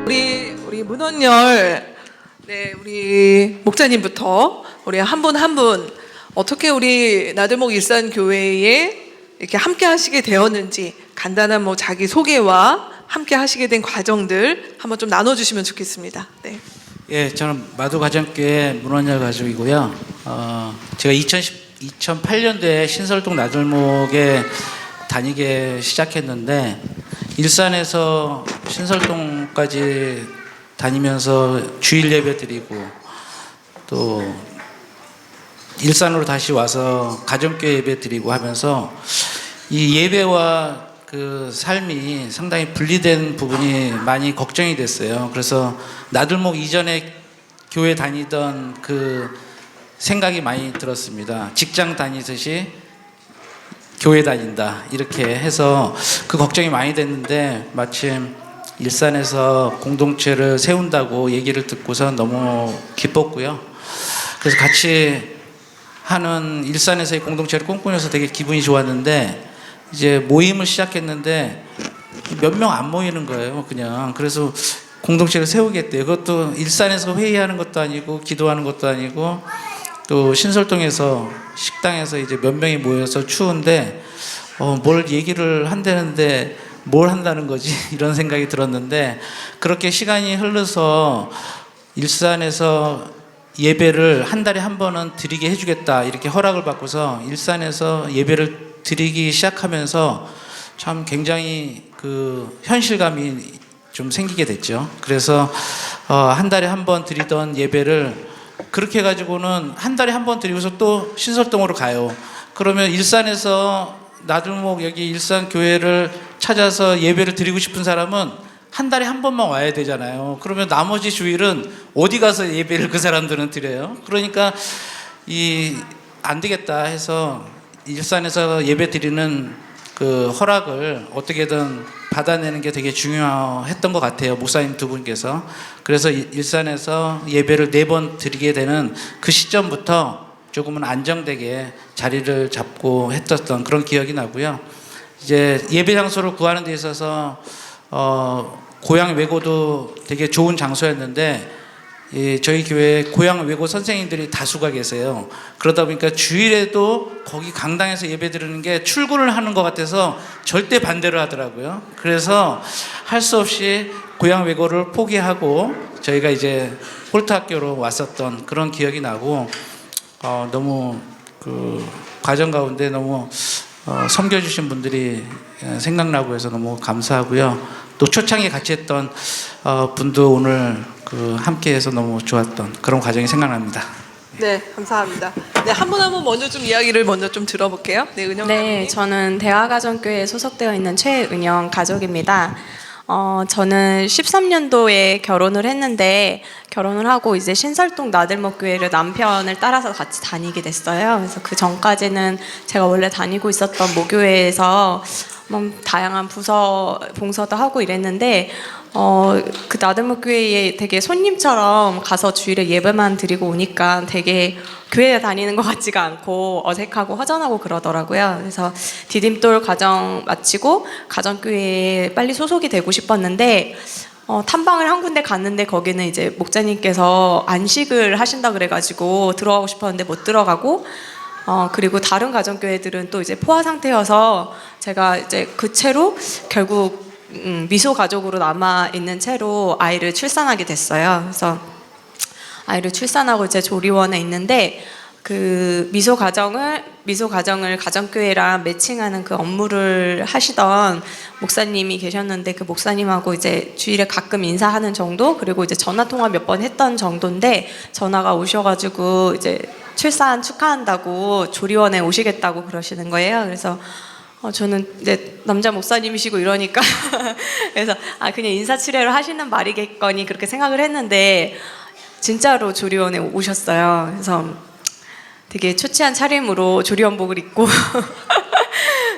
우리 문헌열, 네, 우리 목사님부터 우리 한 분 한 분 어떻게 우리 나들목 일산교회에 이렇게 함께 하시게 되었는지 간단한 뭐 자기 소개와 함께 하시게 된 과정들 한번 좀 나눠주시면 좋겠습니다. 네. 예, 저는 마도가정교회 문헌열 가족이고요. 제가 2008년도에 신설동 나들목에 다니게 시작했는데 일산에서 신설동까지 다니면서 주일 예배 드리고 또 일산으로 다시 와서 가정교회 예배 드리고 하면서 이 예배와 그 삶이 상당히 분리된 부분이 많이 걱정이 됐어요. 그래서 나들목 이전에 교회 다니던 그 생각이 많이 들었습니다. 직장 다니듯이 교회 다닌다 이렇게 해서 그 걱정이 많이 됐는데 마침 일산에서 공동체를 세운다고 얘기를 듣고서 너무 기뻤고요. 그래서 같이 하는 일산에서의 공동체를 꿈꾸면서 되게 기분이 좋았는데 이제 모임을 시작했는데 몇 명 안 모이는 거예요. 그냥 그래서 공동체를 세우겠대요. 그것도 일산에서 회의하는 것도 아니고 기도하는 것도 아니고 또 신설동에서 식당에서 이제 몇 명이 모여서 추운데 뭘 얘기를 한다는데 뭘 한다는 거지 이런 생각이 들었는데 그렇게 시간이 흘러서 일산에서 예배를 한 달에 한 번은 드리게 해주겠다 이렇게 허락을 받고서 일산에서 예배를 드리기 시작하면서 참 굉장히 그 현실감이 좀 생기게 됐죠. 그래서 한 달에 한 번 드리던 예배를 그렇게 해가지고는 한 달에 한 번 드리고서 또 신설동으로 가요. 그러면 일산에서 나들목 여기 일산 교회를 찾아서 예배를 드리고 싶은 사람은 한 달에 한 번만 와야 되잖아요. 그러면 나머지 주일은 어디 가서 예배를 그 사람들은 드려요. 그러니까 안 되겠다 해서 일산에서 예배 드리는 그 허락을 어떻게든 받아내는 게 되게 중요했던 것 같아요. 목사님 두 분께서. 그래서 일산에서 예배를 4번 드리게 되는 그 시점부터 조금은 안정되게 자리를 잡고 했었던 그런 기억이 나고요. 이제 예배 장소를 구하는 데 있어서 고향 외고도 되게 좋은 장소였는데 저희 교회에 고향 외고 선생님들이 다수가 계세요. 그러다 보니까 주일에도 거기 강당에서 예배 드리는 게 출근을 하는 것 같아서 절대 반대를 하더라고요. 그래서 할 수 없이 고향 외고를 포기하고 저희가 이제 홀트 학교로 왔었던 그런 기억이 나고 너무 그 과정 가운데 너무 섬겨주신 분들이 생각나고 해서 너무 감사하고요. 또 초창에 같이 했던 분도 오늘 그 함께해서 너무 좋았던 그런 과정이 생각납니다. 네, 감사합니다. 네, 한 분 한 분 먼저 좀 이야기를 먼저 좀 들어볼게요. 네, 은영 네, 가족님. 저는 대화가정교회에 소속되어 있는 최은영 가족입니다. 저는 13년도에 결혼을 했는데 결혼을 하고 이제 신설동 나들목교회를 남편을 따라서 같이 다니게 됐어요. 그래서 그 전까지는 제가 원래 다니고 있었던 모교회에서 다양한 부서 봉사도 하고 이랬는데 그 나들목교회에 되게 손님처럼 가서 주일에 예배만 드리고 오니까 되게 교회에 다니는 것 같지가 않고 어색하고 허전하고 그러더라고요. 그래서 디딤돌 과정 마치고 가정교회에 빨리 소속이 되고 싶었는데 탐방을 한 군데 갔는데 거기는 이제 목사님께서 안식을 하신다 그래가지고 들어가고 싶었는데 못 들어가고 그리고 다른 가정교회들은 또 이제 포화 상태여서 제가 이제 그 채로 결국 미소 가족으로 남아 있는 채로 아이를 출산하게 됐어요. 그래서 아이를 출산하고 이제 조리원에 있는데 그 미소 가정을 가정교회랑 매칭하는 그 업무를 하시던 목사님이 계셨는데 그 목사님하고 이제 주일에 가끔 인사하는 정도 그리고 이제 전화 통화 몇 번 했던 정도인데 전화가 오셔가지고 이제 출산 축하한다고 조리원에 오시겠다고 그러시는 거예요. 그래서 저는 이제 남자 목사님이시고 이러니까 그래서 그냥 인사치레를 하시는 말이겠거니 그렇게 생각을 했는데 진짜로 조리원에 오셨어요. 그래서 되게 초췌한 차림으로 조리원복을 입고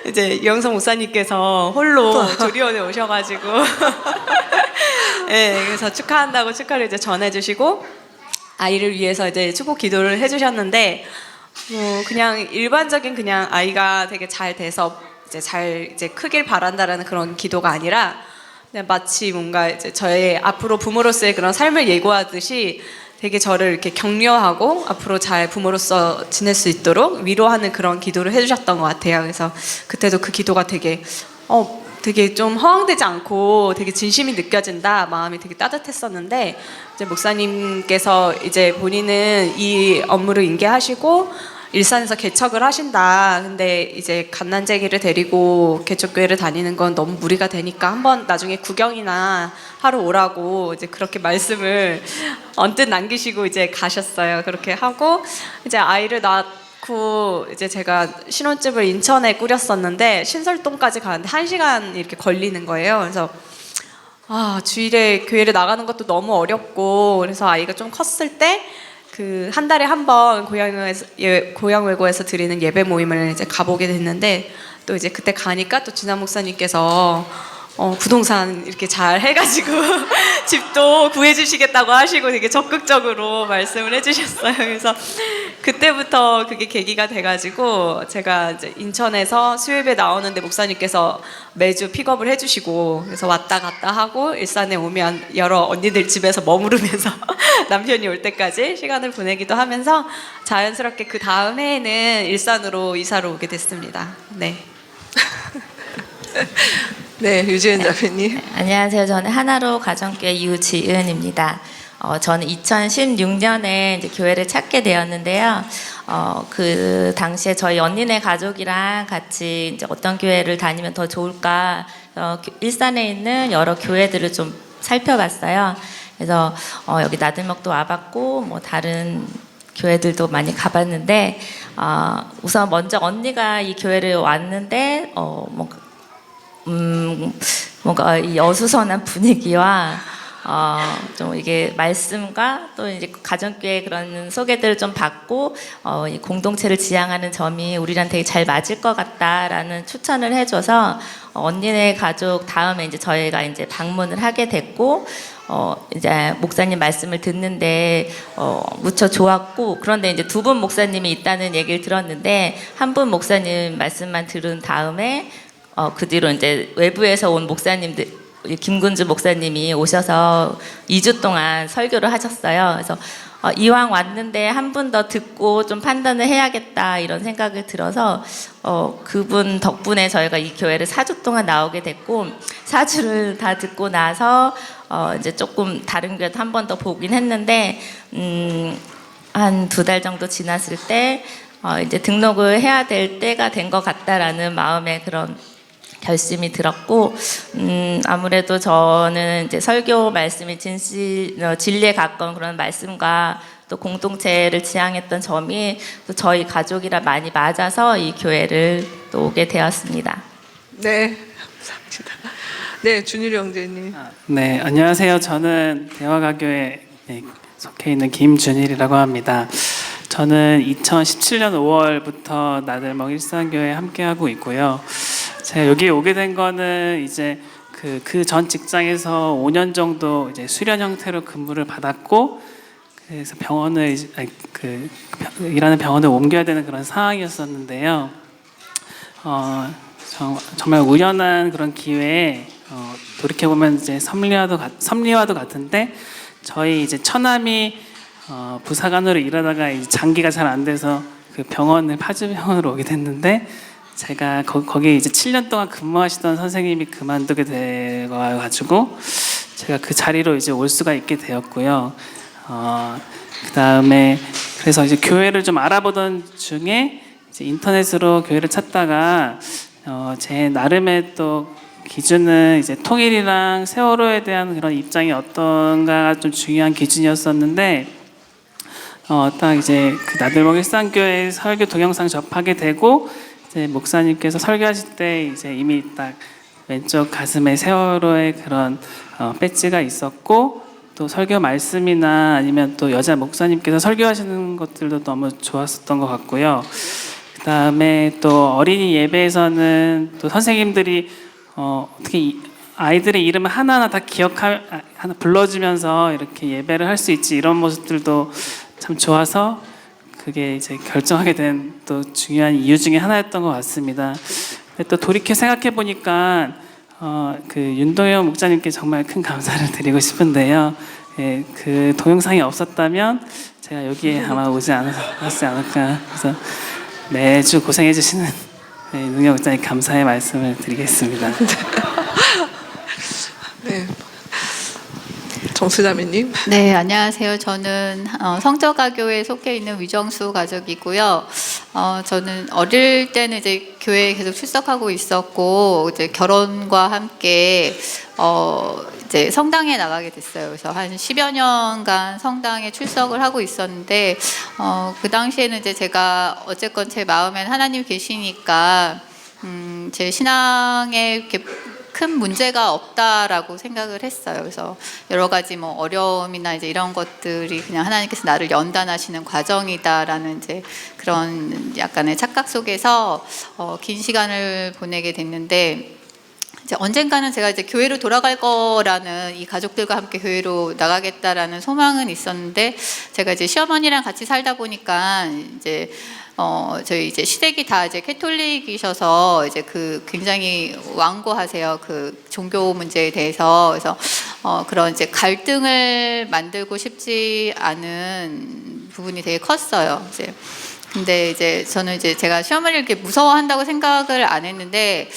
이제 유영석 목사님께서 홀로 조리원에 오셔가지고 네, 그래서 축하한다고 축하를 이제 전해주시고 아이를 위해서 이제 축복 기도를 해주셨는데 그냥 일반적인 그냥 아이가 되게 잘 돼서 이제 크길 바란다라는 그런 기도가 아니라 그냥 마치 뭔가 이제 저의 앞으로 부모로서의 그런 삶을 예고하듯이 되게 저를 이렇게 격려하고 앞으로 잘 부모로서 지낼 수 있도록 위로하는 그런 기도를 해주셨던 것 같아요. 그래서 그때도 그 기도가 되게 좀 허황되지 않고 되게 진심이 느껴진다, 마음이 되게 따뜻했었는데, 이제 목사님께서 이제 본인은 이 업무를 인계하시고 일산에서 개척을 하신다. 근데 이제 갓난쟁이를 데리고 개척교회를 다니는 건 너무 무리가 되니까 한번 나중에 구경이나 하러 오라고 이제 그렇게 말씀을 언뜻 남기시고 이제 가셨어요. 그렇게 하고 이제 아이를 낳고 이제 제가 신혼집을 인천에 꾸렸었는데 신설동까지 가는데 1시간 이렇게 걸리는 거예요. 그래서 주일에 교회를 나가는 것도 너무 어렵고, 그래서 아이가 좀 컸을 때 그 한 달에 한 번 고향외고에서 드리는 예배 모임을 이제 가보게 됐는데, 또 이제 그때 가니까 또 진아 목사님께서 부동산 이렇게 잘 해가지고 집도 구해주시겠다고 하시고 되게 적극적으로 말씀을 해주셨어요. 그래서 그때부터 그게 계기가 돼가지고 제가 이제 인천에서 수요일에 나오는데 목사님께서 매주 픽업을 해주시고, 그래서 왔다 갔다 하고 일산에 오면 여러 언니들 집에서 머무르면서 남편이 올 때까지 시간을 보내기도 하면서 자연스럽게 그 다음 해에는 일산으로 이사를 오게 됐습니다. 네. 네, 유지은 자매님. 안녕하세요. 저는 하나로 가정교회 유지은입니다. 저는 2016년에 이제 교회를 찾게 되었는데요. 그 당시에 저희 언니네 가족이랑 같이 이제 어떤 교회를 다니면 더 좋을까, 일산에 있는 여러 교회들을 좀 살펴봤어요. 그래서 여기 나들목도 와봤고, 뭐 다른 교회들도 많이 가봤는데, 우선 먼저 언니가 이 교회를 왔는데, 뭔가 이 어수선한 분위기와 좀 이게 말씀과 또 이제 가정교회 그런 소개들을 좀 받고 이 공동체를 지향하는 점이 우리랑 되게 잘 맞을 것 같다라는 추천을 해줘서 언니네 가족 다음에 이제 저희가 이제 방문을 하게 됐고, 이제 목사님 말씀을 듣는데 무척 좋았고, 그런데 이제 두 분 목사님이 있다는 얘기를 들었는데 한 분 목사님 말씀만 들은 다음에 그 뒤로 이제 외부에서 온 목사님들, 김군주 목사님이 오셔서 2주 동안 설교를 하셨어요. 그래서 이왕 왔는데 한 분 더 듣고 좀 판단을 해야겠다 이런 생각을 들어서 그분 덕분에 저희가 이 교회를 4주 동안 나오게 됐고, 4주를 다 듣고 나서 이제 조금 다른 교회도 한 번 더 보긴 했는데 한 2달 정도 지났을 때 이제 등록을 해야 될 때가 된 것 같다라는 마음의 그런 결심이 들었고, 아무래도 저는 이제 설교 말씀이 진리에 가까운 그런 말씀과 또 공동체를 지향했던 점이 또 저희 가족이랑 많이 맞아서 이 교회를 또 오게 되었습니다. 네, 감사합니다. 네, 준일이 형제님. 네, 안녕하세요. 저는 대화가교에 속해 있는 김준일이라고 합니다. 저는 2017년 5월부터 나들목 일산교회에 함께하고 있고요. 제가 여기 오게 된 거는 이제 그 전 직장에서 5년 정도 이제 수련 형태로 근무를 받았고, 그래서 병원을 일하는 병원을 옮겨야 되는 그런 상황이었었는데요. 정말 우연한 그런 기회에 돌이켜 보면 이제 섭리와도 같은데, 저희 이제 처남이 부사관으로 일하다가 이제 장기가 잘 안 돼서 그 병원을 파주병원으로 오게 됐는데, 제가 거기에 이제 7년 동안 근무하시던 선생님이 그만두게 돼가지고 제가 그 자리로 이제 올 수가 있게 되었고요. 그 다음에 그래서 이제 교회를 좀 알아보던 중에 이제 인터넷으로 교회를 찾다가 제 나름의 또 기준은 이제 통일이랑 세월호에 대한 그런 입장이 어떤가가 좀 중요한 기준이었었는데, 딱 이제 그 나들목 일산교회 설교 동영상 접하게 되고, 이제 목사님께서 설교하실 때 이제 이미 딱 왼쪽 가슴에 세월호의 그런 배지가 있었고, 또 설교 말씀이나 아니면 또 여자 목사님께서 설교하시는 것들도 너무 좋았었던 것 같고요. 그 다음에 또 어린이 예배에서는 또 선생님들이 어떻게 아이들의 이름을 하나하나 다 하나 불러주면서 이렇게 예배를 할 수 있지, 이런 모습들도 참 좋아서 그게 이제 결정하게 된 또 중요한 이유 중에 하나였던 것 같습니다. 근데 또 돌이켜 생각해 보니까 그 윤도현 목사님께 정말 큰 감사를 드리고 싶은데요. 예, 그 동영상이 없었다면 제가 여기에 아마 오지 않았지 않을까. 그래서 매주 고생해 주시는 윤도현 목사님 감사의 말씀을 드리겠습니다. 네. 정수자매님. 네, 안녕하세요. 저는 성저가교회에 속해 있는 위정수 가족이고요. 저는 어릴 때는 이제 교회에 계속 출석하고 있었고, 이제 결혼과 함께 이제 성당에 나가게 됐어요. 그래서 한 10여 년간 성당에 출석을 하고 있었는데, 그 당시에는 이제 제가 어쨌건 제 마음엔 하나님 계시니까, 제 신앙에 이렇게 큰 문제가 없다라고 생각을 했어요. 그래서 여러 가지 뭐 어려움이나 이제 이런 것들이 그냥 하나님께서 나를 연단하시는 과정이다라는 이제 그런 약간의 착각 속에서 긴 시간을 보내게 됐는데, 이제 언젠가는 제가 이제 교회로 돌아갈 거라는, 이 가족들과 함께 교회로 나가겠다라는 소망은 있었는데, 제가 이제 시어머니랑 같이 살다 보니까 이제 저희 이제 시댁이 다 이제 캐톨릭이셔서 이제 그 굉장히 완고하세요. 그 종교 문제에 대해서. 그래서 그런 이제 갈등을 만들고 싶지 않은 부분이 되게 컸어요. 이제 근데 이제 저는 이제 제가 시어머니를 이렇게 무서워한다고 생각을 안 했는데,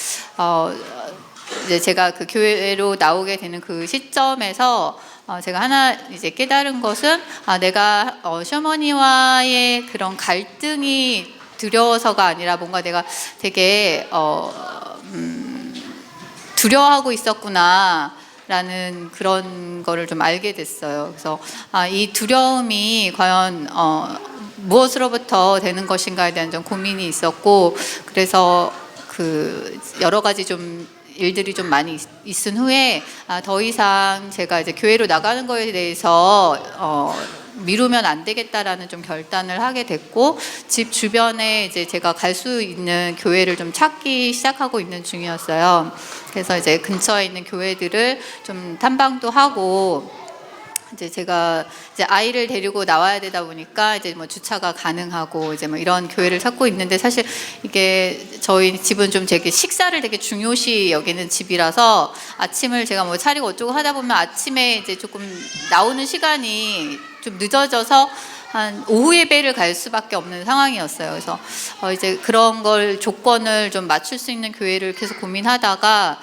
이제 제가 그 교회로 나오게 되는 그 시점에서 제가 하나 이제 깨달은 것은, 내가 시어머니와의 그런 갈등이 두려워서가 아니라 뭔가 내가 되게 두려워하고 있었구나 라는 그런 거를 좀 알게 됐어요. 그래서 이 두려움이 과연 무엇으로부터 되는 것인가에 대한 좀 고민이 있었고, 그래서 그 여러 가지 좀 일들이 좀 많이 있은 후에 더 이상 제가 이제 교회로 나가는 거에 대해서 미루면 안 되겠다라는 좀 결단을 하게 됐고, 집 주변에 이제 제가 갈 수 있는 교회를 좀 찾기 시작하고 있는 중이었어요. 그래서 이제 근처에 있는 교회들을 좀 탐방도 하고, 이제 제가 이제 아이를 데리고 나와야 되다 보니까 이제 뭐 주차가 가능하고 이제 뭐 이런 교회를 찾고 있는데, 사실 이게 저희 집은 좀 되게 식사를 되게 중요시 여기는 집이라서 아침을 제가 뭐 차리고 어쩌고 하다 보면 아침에 이제 조금 나오는 시간이 좀 늦어져서 한 오후 예배를 갈 수밖에 없는 상황이었어요. 그래서 이제 그런 걸 조건을 좀 맞출 수 있는 교회를 계속 고민하다가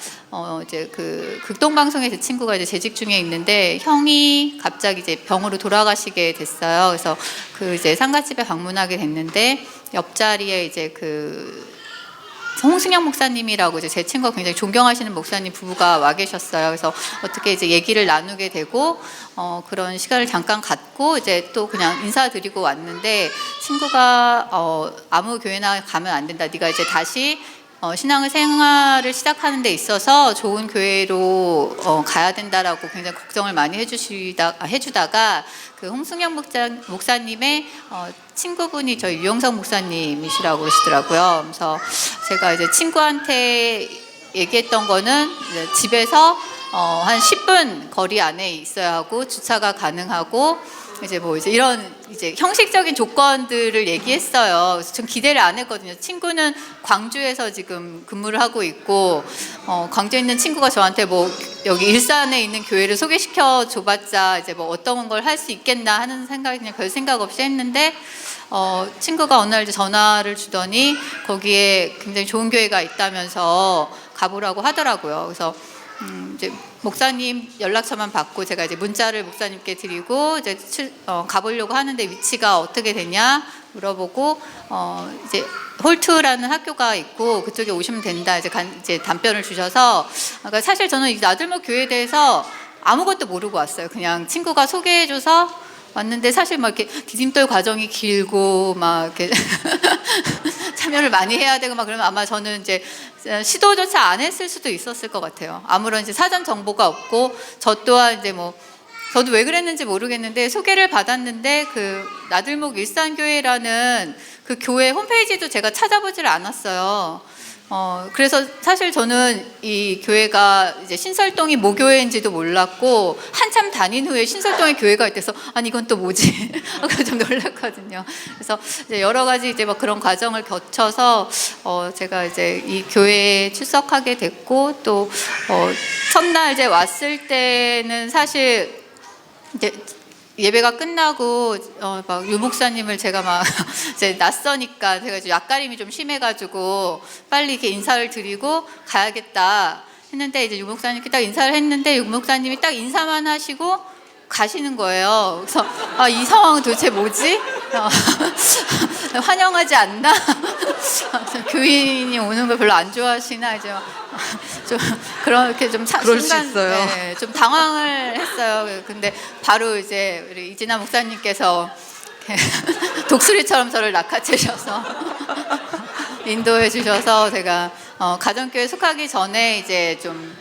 이제 그 극동방송에 제 친구가 이제 재직 중에 있는데, 형이 갑자기 이제 병으로 돌아가시게 됐어요. 그래서 그 이제 상가집에 방문하게 됐는데, 옆자리에 이제 그 홍승영 목사님이라고 이제 제 친구가 굉장히 존경하시는 목사님 부부가 와 계셨어요. 그래서 어떻게 이제 얘기를 나누게 되고 그런 시간을 잠깐 갖고 이제 또 그냥 인사드리고 왔는데, 친구가 아무 교회나 가면 안 된다. 네가 이제 다시 신앙의 생활을 시작하는 데 있어서 좋은 교회로 가야 된다라고 굉장히 걱정을 많이 해주다가 그 홍승영 목사님의 친구분이 저희 유영석 목사님이시라고 그러시더라고요. 그래서 제가 이제 친구한테 얘기했던 거는 집에서 한 10분 거리 안에 있어야 하고, 주차가 가능하고, 이제 뭐 이제 이런 이제 형식적인 조건들을 얘기했어요. 그래서 전 기대를 안 했거든요. 친구는 광주에서 지금 근무를 하고 있고, 광주에 있는 친구가 저한테 뭐 여기 일산에 있는 교회를 소개시켜 줘봤자 이제 뭐 어떤 걸 할 수 있겠나 하는 생각이 그냥 별 생각 없이 했는데, 친구가 어느 날 이제 전화를 주더니 거기에 굉장히 좋은 교회가 있다면서 가보라고 하더라고요. 그래서 이제 목사님 연락처만 받고 제가 이제 문자를 목사님께 드리고 이제 가보려고 하는데, 위치가 어떻게 되냐 물어보고 이제 홀트라는 학교가 있고 그쪽에 오시면 된다 이제 답변을 주셔서, 그러니까 사실 저는 이 나들목 교회에 대해서 아무것도 모르고 왔어요. 그냥 친구가 소개해줘서 왔는데, 사실 막 이렇게 디딤돌 과정이 길고 막 이렇게 참여를 많이 해야 되고 막 그러면 아마 저는 이제 시도조차 안 했을 수도 있었을 것 같아요. 아무런 이제 사전 정보가 없고, 저 또한 이제 뭐 저도 왜 그랬는지 모르겠는데 소개를 받았는데, 그 나들목 일산교회라는 그 교회 홈페이지도 제가 찾아보질 않았어요. 그래서 사실 저는 이 교회가 이제 신설동이 모교회인지도 몰랐고 한참 다닌 후에 신설동에 교회가 있대서 아니 이건 또 뭐지? 그래서 좀 놀랐거든요. 그래서 이제 여러 가지 이제 뭐 그런 과정을 거쳐서 제가 이제 이 교회에 출석하게 됐고 또 첫날 이제 왔을 때는 사실 이제 예배가 끝나고 막 유목사님을 제가 막 이제 낯서니까 제가 이제 낯가림이 좀 심해가지고 빨리 이렇게 인사를 드리고 가야겠다 했는데 이제 유목사님께 딱 인사를 했는데 유목사님이 딱 인사만 하시고 가시는 거예요. 그래서 이 상황은 도대체 뭐지? 환영하지 않나? 교인이 오는 걸 별로 안 좋아하시나 이제 좀 그렇게 좀 그럴 수 있어요. 네, 좀 당황을 했어요. 근데 바로 이제 우리 이진아 목사님께서 독수리처럼 저를 낚아채셔서 인도해 주셔서 제가 가정교회 속하기 전에 이제 좀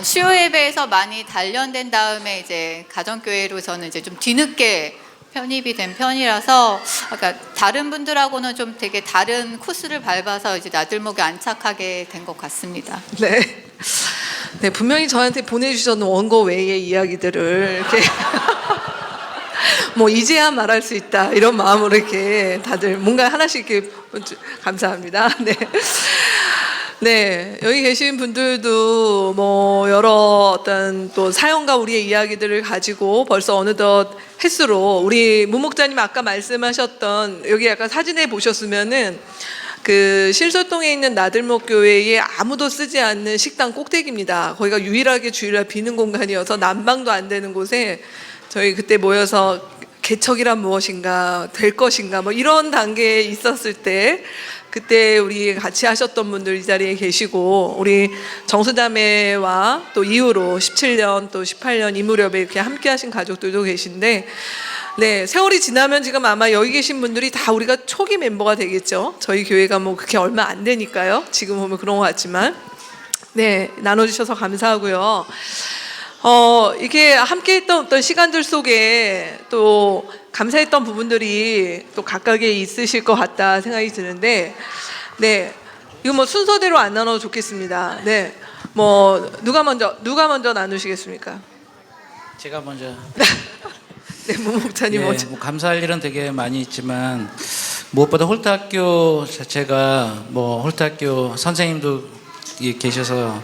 수요 예배에서 많이 단련된 다음에 이제 가정교회로 저는 이제 좀 뒤늦게 편입이 된 편이라서 그러니까 다른 분들하고는 좀 되게 다른 코스를 밟아서 이제 나들목에 안착하게 된 것 같습니다. 네. 네, 분명히 저한테 보내주셨던 원고 외의 이야기들을 이렇게 뭐 이제야 말할 수 있다 이런 마음으로 이렇게 다들 뭔가 하나씩 이렇게 감사합니다. 네. 네, 여기 계신 분들도 뭐 여러 어떤 또 사연과 우리의 이야기들을 가지고 벌써 어느덧 횟수로 우리 문 목자님 아까 말씀하셨던 여기 약간 사진에 보셨으면은 그 신설동에 있는 나들목 교회에 아무도 쓰지 않는 식당 꼭대기입니다. 거기가 유일하게 주일날 비는 공간이어서 난방도 안 되는 곳에 저희 그때 모여서 개척이란 무엇인가 될 것인가 뭐 이런 단계에 있었을 때 그때 우리 같이 하셨던 분들 이 자리에 계시고 우리 정수자매와 또 이후로 17년 또 18년 이 무렵에 이렇게 함께 하신 가족들도 계신데 네, 세월이 지나면 지금 아마 여기 계신 분들이 다 우리가 초기 멤버가 되겠죠. 저희 교회가 뭐 그렇게 얼마 안 되니까요. 지금 보면 그런 것 같지만 네, 나눠주셔서 감사하고요. 이게 함께 했던 어떤 시간들 속에 또 감사했던 부분들이 또 각각에 있으실 것 같다 생각이 드는데, 네, 이거 뭐 순서대로 안 나눠 좋겠습니다. 네, 뭐 누가 먼저 나누시겠습니까? 제가 먼저. 네, 문 목사님 먼저. 뭐 감사할 일은 되게 많이 있지만 무엇보다 홀트학교 자체가 뭐 홀트학교 선생님도 계셔서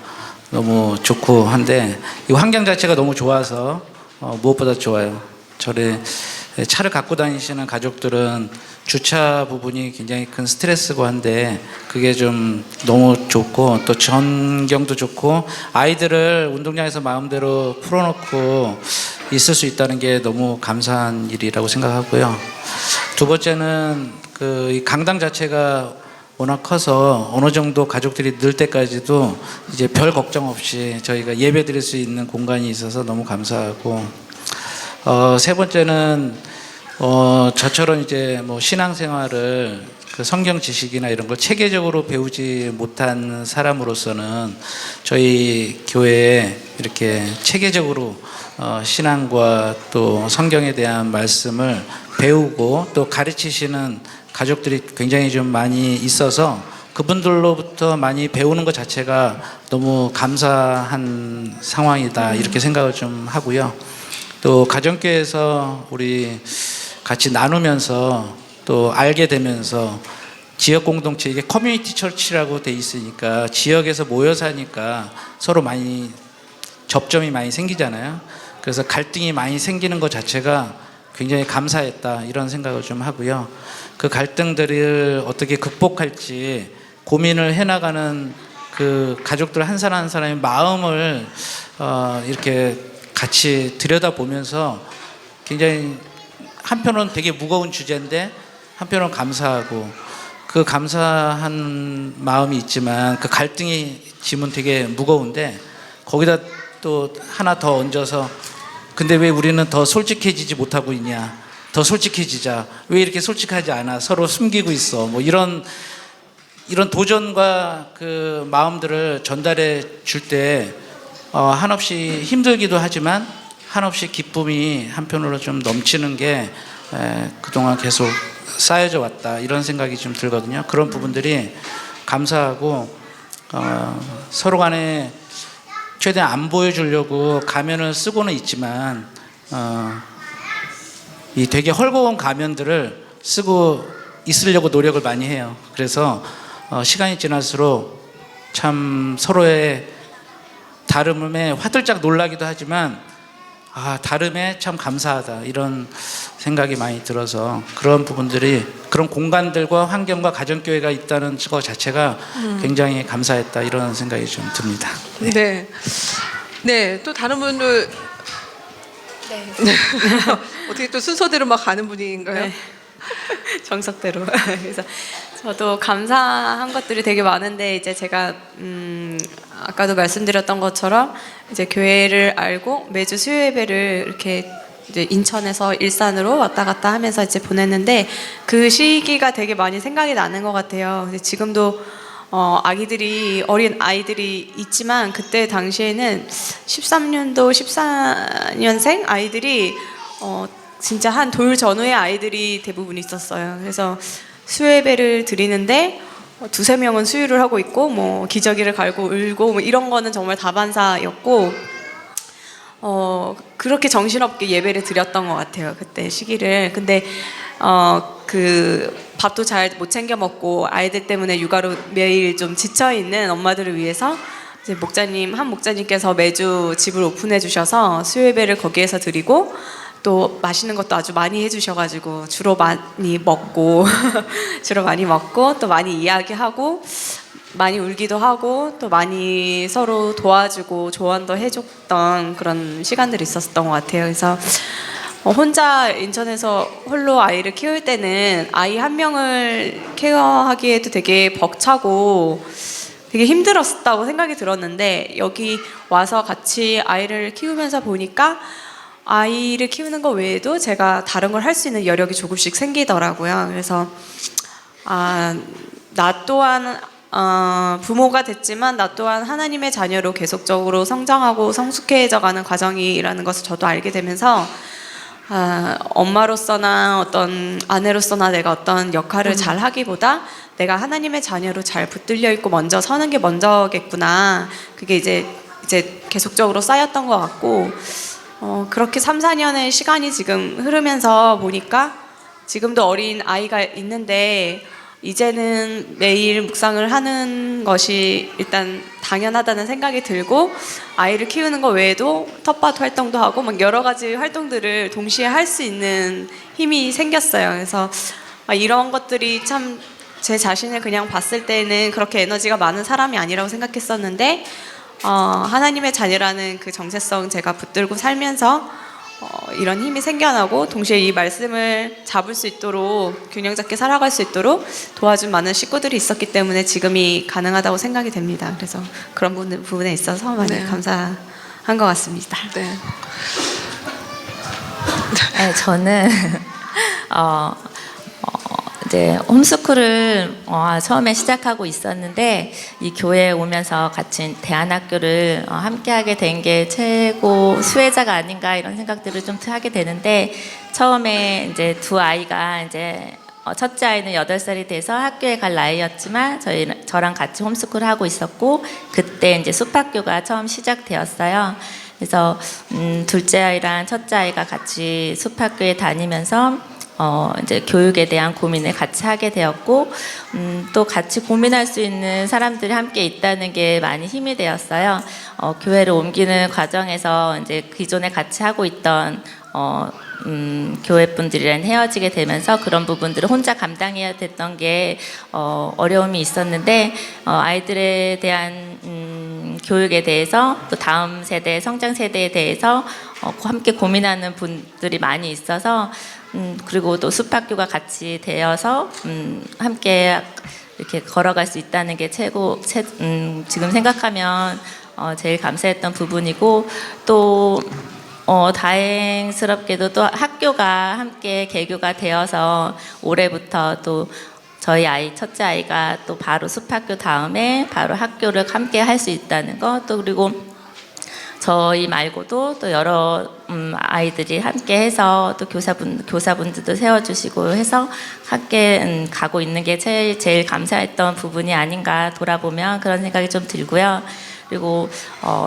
너무 좋고 한데 이 환경 자체가 너무 좋아서 무엇보다 좋아요. 저를 차를 갖고 다니시는 가족들은 주차 부분이 굉장히 큰 스트레스고 한데 그게 좀 너무 좋고 또 전경도 좋고 아이들을 운동장에서 마음대로 풀어놓고 있을 수 있다는 게 너무 감사한 일이라고 생각하고요. 두 번째는 이 강당 자체가 워낙 커서 어느 정도 가족들이 늘 때까지도 이제 별 걱정 없이 저희가 예배 드릴 수 있는 공간이 있어서 너무 감사하고 세 번째는 저처럼 이제 뭐 신앙생활을 그 성경 지식이나 이런 걸 체계적으로 배우지 못한 사람으로서는 저희 교회에 이렇게 체계적으로 신앙과 또 성경에 대한 말씀을 배우고 또 가르치시는 가족들이 굉장히 좀 많이 있어서 그분들로부터 많이 배우는 것 자체가 너무 감사한 상황이다 이렇게 생각을 좀 하고요. 또 가정교회에서 우리 같이 나누면서 또 알게 되면서 지역 공동체 이게 커뮤니티 처치라고 돼 있으니까 지역에서 모여 사니까 서로 많이 접점이 많이 생기잖아요. 그래서 갈등이 많이 생기는 것 자체가 굉장히 감사했다 이런 생각을 좀 하고요. 그 갈등들을 어떻게 극복할지 고민을 해나가는 그 가족들 한 사람 한 사람의 마음을 이렇게 같이 들여다보면서 굉장히 한편으로는 되게 무거운 주제인데 한편으로는 감사하고 그 감사한 마음이 있지만 그 갈등이 짐은 되게 무거운데 거기다 또 하나 더 얹어서 근데 왜 우리는 더 솔직해지지 못하고 있냐? 더 솔직해지자. 왜 이렇게 솔직하지 않아? 서로 숨기고 있어. 뭐 이런 도전과 그 마음들을 전달해 줄 때 한없이 힘들기도 하지만 한없이 기쁨이 한편으로 좀 넘치는 게 그동안 계속 쌓여져 왔다 이런 생각이 좀 들거든요. 그런 부분들이 감사하고 서로 간에 최대한 안 보여주려고 가면을 쓰고는 있지만 이 되게 헐거운 가면들을 쓰고 있으려고 노력을 많이 해요. 그래서 시간이 지날수록 참 서로의 다름에 화들짝 놀라기도 하지만 다름에 참 감사하다 이런 생각이 많이 들어서 그런 부분들이 그런 공간들과 환경과 가정교회가 있다는 것 자체가 굉장히 감사했다 이런 생각이 좀 듭니다. 네. 네, 또 다른 분들 네. 어떻게 또 순서대로 막 가는 분위기인가요? 네. 정석대로. 그래서 저도 감사한 것들이 되게 많은데 이제 제가 아까도 말씀드렸던 것처럼 이제 교회를 알고 매주 수요 예배를 이렇게 이제 인천에서 일산으로 왔다 갔다 하면서 이제 보냈는데 그 시기가 되게 많이 생각이 나는 것 같아요. 근데 지금도 어린 아이들이 있지만 그때 당시에는 13년도 14년생 아이들이 진짜 한 돌 전후의 아이들이 대부분 있었어요. 그래서 수요예배를 드리는데 두세 명은 수유를 하고 있고 뭐 기저귀를 갈고 울고 뭐 이런 거는 정말 다반사였고 그렇게 정신없게 예배를 드렸던 것 같아요. 그때 시기를. 근데 그 밥도 잘 못 챙겨 먹고 아이들 때문에 육아로 매일 좀 지쳐 있는 엄마들을 위해서 이제 한 목사님께서 매주 집을 오픈해 주셔서 수요예배를 거기에서 드리고 또 맛있는 것도 아주 많이 해주셔가지고 주로 많이 먹고 또 많이 이야기하고 많이 울기도 하고 또 많이 서로 도와주고 조언도 해줬던 그런 시간들이 있었던 것 같아요. 그래서 혼자 인천에서 홀로 아이를 키울 때는 아이 한 명을 케어하기에도 되게 벅차고 되게 힘들었다고 생각이 들었는데 여기 와서 같이 아이를 키우면서 보니까 아이를 키우는 것 외에도 제가 다른 걸 할 수 있는 여력이 조금씩 생기더라고요. 그래서 나 또한 부모가 됐지만 나 또한 하나님의 자녀로 계속적으로 성장하고 성숙해져가는 과정이라는 것을 저도 알게 되면서 엄마로서나 어떤 아내로서나 내가 어떤 역할을 잘 하기보다 내가 하나님의 자녀로 잘 붙들려 있고 먼저 서는 게 먼저겠구나. 그게 이제 계속적으로 쌓였던 것 같고 그렇게 3, 4년의 시간이 지금 흐르면서 보니까 지금도 어린 아이가 있는데 이제는 매일 묵상을 하는 것이 일단 당연하다는 생각이 들고 아이를 키우는 것 외에도 텃밭 활동도 하고 막 여러 가지 활동들을 동시에 할 수 있는 힘이 생겼어요. 그래서 이런 것들이 참 제 자신을 그냥 봤을 때는 그렇게 에너지가 많은 사람이 아니라고 생각했었는데 하나님의 자녀라는 그 정체성 제가 붙들고 살면서 이런 힘이 생겨나고 동시에 이 말씀을 잡을 수 있도록 균형 잡게 살아갈 수 있도록 도와준 많은 식구들이 있었기 때문에 지금이 가능하다고 생각이 됩니다. 그래서 그런 부분에 있어서 많이 감사한 것 같습니다. 네. 네, 저는 이제 홈스쿨을 처음에 시작하고 있었는데 이 교회에 오면서 같이 대안학교를 함께하게 된 게 최고 수혜자가 아닌가 이런 생각들을 좀 하게 되는데 처음에 이제 두 아이가 이제 첫째 아이는 8살이 돼서 학교에 갈 나이였지만 저랑 같이 홈스쿨을 하고 있었고 그때 이제 숲학교가 처음 시작되었어요. 그래서 둘째 아이랑 첫째 아이가 같이 숲학교에 다니면서 이제 교육에 대한 고민을 같이 하게 되었고 또 같이 고민할 수 있는 사람들이 함께 있다는 게 많이 힘이 되었어요. 교회를 옮기는 과정에서 이제 기존에 같이 하고 있던 교회 분들이랑 헤어지게 되면서 그런 부분들을 혼자 감당해야 됐던 게 어려움이 있었는데 아이들에 대한 교육에 대해서 또 다음 세대 성장 세대에 대해서 함께 고민하는 분들이 많이 있어서 그리고 또 숲학교가 같이 되어서 함께 이렇게 걸어갈 수 있다는 게 지금 생각하면 제일 감사했던 부분이고 또 다행스럽게도 또 학교가 함께 개교가 되어서 올해부터 또 저희 아이 첫째 아이가 또 바로 숲학교 다음에 바로 학교를 함께 할 수 있다는 거 또 그리고 저희 말고도 또 여러 아이들이 함께 해서 또 교사분들도 세워주시고 해서 함께 가고 있는 게 제일 감사했던 부분이 아닌가 돌아보면 그런 생각이 좀 들고요. 그리고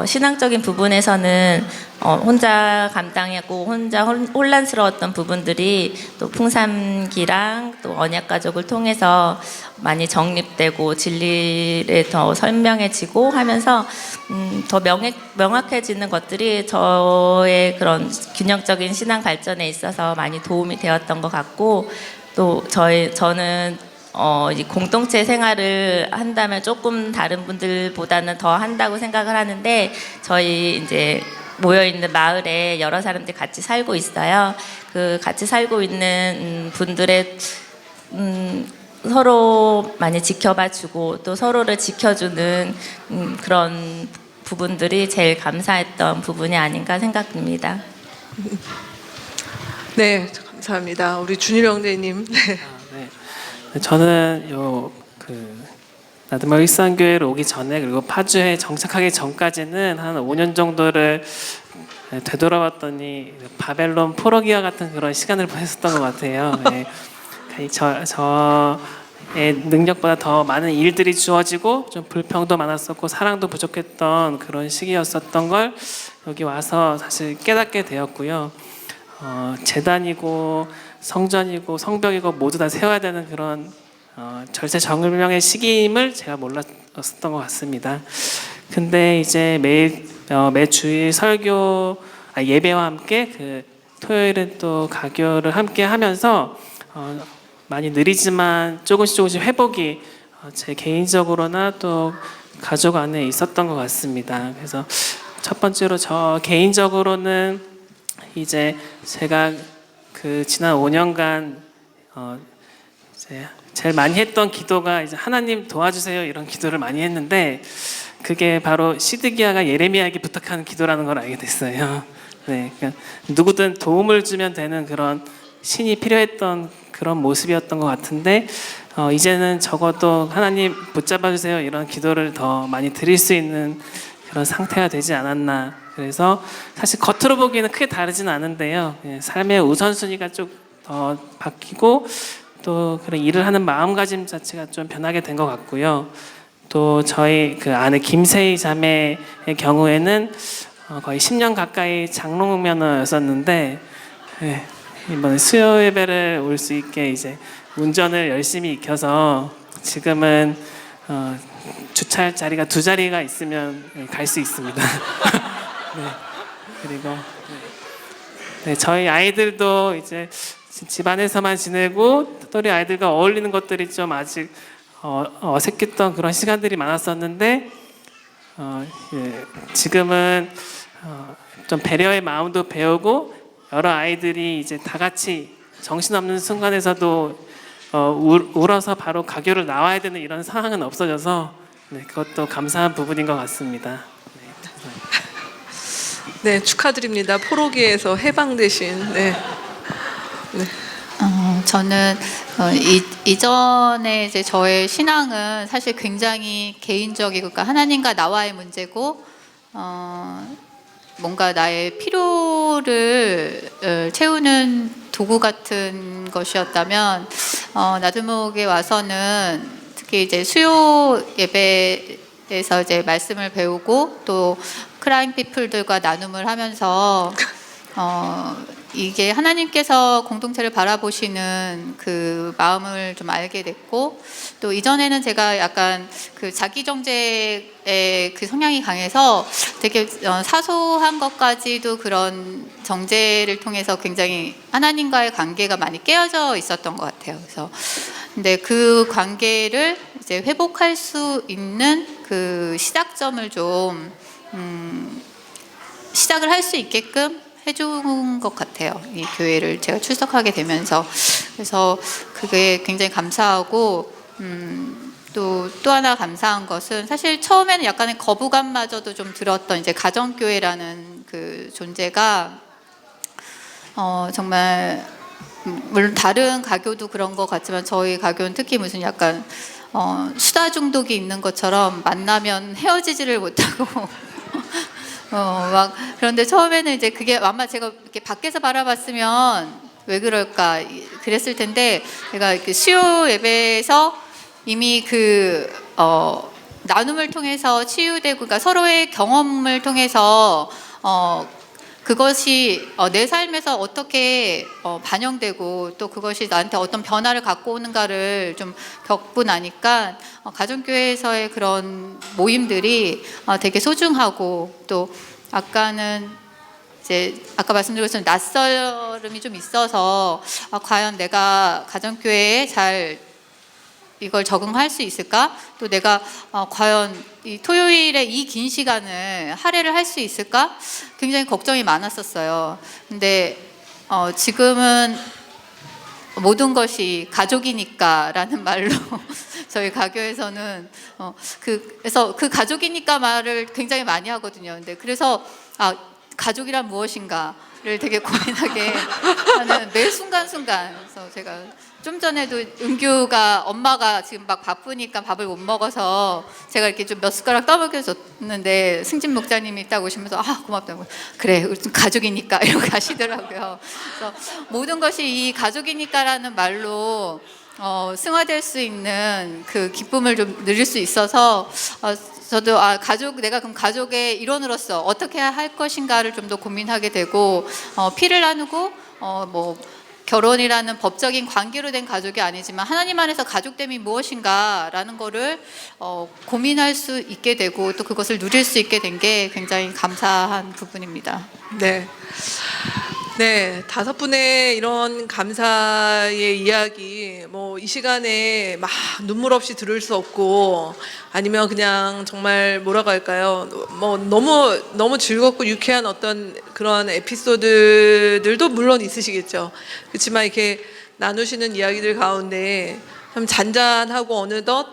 신앙적인 부분에서는 혼자 감당하고 혼자 혼란스러웠던 부분들이 또 풍삼기랑 또 언약가족을 통해서 많이 정립되고 진리를 더 선명해지고 하면서 더 명확해지는 것들이 저의 그런 균형적인 신앙 발전에 있어서 많이 도움이 되었던 것 같고, 또 저는 이 공동체 생활을 한다면 조금 다른 분들보다는 더 한다고 생각을 하는데, 저희 이제 모여있는 마을에 여러 사람들이 같이 살고 있어요. 그 같이 살고 있는 분들의 서로 많이 지켜봐 주고 또 서로를 지켜주는 그런 부분들이 제일 감사했던 부분이 아닌가 생각됩니다. 네, 감사합니다. 우리 준일 형제님. 네. 네. 저는 나들목 일산교회를 오기 전에, 그리고 파주에 정착하기 전까지는 한 5년 정도를 되돌아봤더니 바벨론 포로기와 같은 그런 시간을 보냈었던 것 같아요. 네. 저의 능력보다 더 많은 일들이 주어지고 좀 불평도 많았었고 사랑도 부족했던 그런 시기였었던 걸 여기 와서 사실 깨닫게 되었고요. 제단이고 성전이고 성벽이고 모두 다 세워야 되는 그런 절세정명의 시기임을 제가 몰랐었던 것 같습니다. 근데 이제 매 주일 설교 예배와 함께 그 토요일은 또 가교를 함께 하면서 많이 느리지만 조금씩 회복이 제 개인적으로나 또 가족 안에 있었던 것 같습니다. 그래서 첫 번째로 저 개인적으로는 이제 제가 그 지난 5년간 이제 제일 많이 했던 기도가 이제 하나님 도와주세요 이런 기도를 많이 했는데, 그게 바로 시드기야가 예레미야에게 부탁하는 기도라는 걸 알게 됐어요. 네, 그러니까 누구든 도움을 주면 되는 그런 신이 필요했던 그런 모습이었던 것 같은데, 이제는 적어도 하나님 붙잡아 주세요 이런 기도를 더 많이 드릴 수 있는 그런 상태가 되지 않았나. 그래서 사실 겉으로 보기에는 크게 다르진 않은데요, 삶의 우선순위가 좀 더 바뀌고 또 그런 일을 하는 마음가짐 자체가 좀 변하게 된 것 같고요. 또 저희 그 아내 김세희 자매의 경우에는 거의 10년 가까이 장롱면허였었는데, 이번에 수요 예배를 올 수 있게 이제 운전을 열심히 익혀서 지금은 주차할 자리가 2자리가 있으면 갈 수 있습니다. 네. 그리고 저희 아이들도 이제 집안에서만 지내고 또래 아이들과 어울리는 것들이 좀 아직 어색했던 그런 시간들이 많았었는데, 지금은 좀 배려의 마음도 배우고 여러 아이들이 이제 다 같이 정신없는 순간에서도 울어서 바로 가교를 나와야 되는 이런 상황은 없어져서 그것도 감사한 부분인 것 같습니다. 네, 축하드립니다. 포로기에서 해방되신. 네. 네. 저는 이전에 이제 저의 신앙은 사실 굉장히 개인적이고, 그러니까 하나님과 나와의 문제고, 뭔가 나의 필요를 채우는 도구 같은 것이었다면, 나들목에 와서는 특히 이제 수요 예배에서 이제 말씀을 배우고 또 크라잉 피플들과 나눔을 하면서 이게 하나님께서 공동체를 바라보시는 그 마음을 좀 알게 됐고, 또 이전에는 제가 약간 그 자기 정죄의 그 성향이 강해서 되게 사소한 것까지도 그런 정죄를 통해서 굉장히 하나님과의 관계가 많이 깨어져 있었던 것 같아요. 그래서 근데 그 관계를 이제 회복할 수 있는 그 시작점을 좀 시작을 할 수 있게끔 해준 것 같아요. 이 교회를 제가 출석하게 되면서. 그래서 그게 굉장히 감사하고, 또 하나 감사한 것은 사실 처음에는 약간의 거부감마저도 좀 들었던 이제 가정교회라는 그 존재가 정말 물론 다른 가교도 그런 것 같지만 저희 가교는 특히 무슨 약간 수다 중독이 있는 것처럼 만나면 헤어지지를 못하고 막 그런데 처음에는 이제 그게 아마 제가 이렇게 밖에서 바라봤으면 왜 그럴까 그랬을 텐데 제가 이렇게 수요 예배에서 이미 나눔을 통해서 치유되고 그러니까 서로의 경험을 통해서 그것이 내 삶에서 어떻게 반영되고 또 그것이 나한테 어떤 변화를 갖고 오는가를 좀 겪고 나니까 가정교회에서의 그런 모임들이 되게 소중하고 또 아까는 이제 아까 말씀드린 것처럼 낯설음이 좀 있어서 과연 내가 가정교회에 잘 이걸 적응할 수 있을까? 또 내가 과연 이 토요일에 이 긴 시간을 할애를 할 수 있을까? 굉장히 걱정이 많았었어요. 근데 지금은 모든 것이 가족이니까라는 말로 저희 가교에서는 그래서 그 가족이니까 말을 굉장히 많이 하거든요. 근데 그래서 가족이란 무엇인가를 되게 고민하게 하는 매 순간순간. 그래서 제가 좀 전에도 은규가 엄마가 지금 막 바쁘니까 밥을 못 먹어서 제가 이렇게 좀 몇 숟가락 떠먹여 줬는데 승진 목사님이 딱 오시면서 고맙다고 그래 우리 좀 가족이니까 이러고 가시더라고요. 그래서 모든 것이 이 가족이니까라는 말로 승화될 수 있는 그 기쁨을 좀 누릴 수 있어서 저도 내가 그럼 가족의 일원으로서 어떻게 할 것인가를 좀 더 고민하게 되고 피를 나누고 결혼이라는 법적인 관계로 된 가족이 아니지만 하나님 안에서 가족됨이 무엇인가라는 거를 고민할 수 있게 되고 또 그것을 누릴 수 있게 된 게 굉장히 감사한 부분입니다. 네. 네, 5분의 이런 감사의 이야기, 이 시간에 막 눈물 없이 들을 수 없고, 아니면 그냥 정말 뭐라고 할까요? 너무 즐겁고 유쾌한 어떤 그런 에피소드들도 물론 있으시겠죠. 그렇지만 이렇게 나누시는 이야기들 가운데 참 잔잔하고 어느덧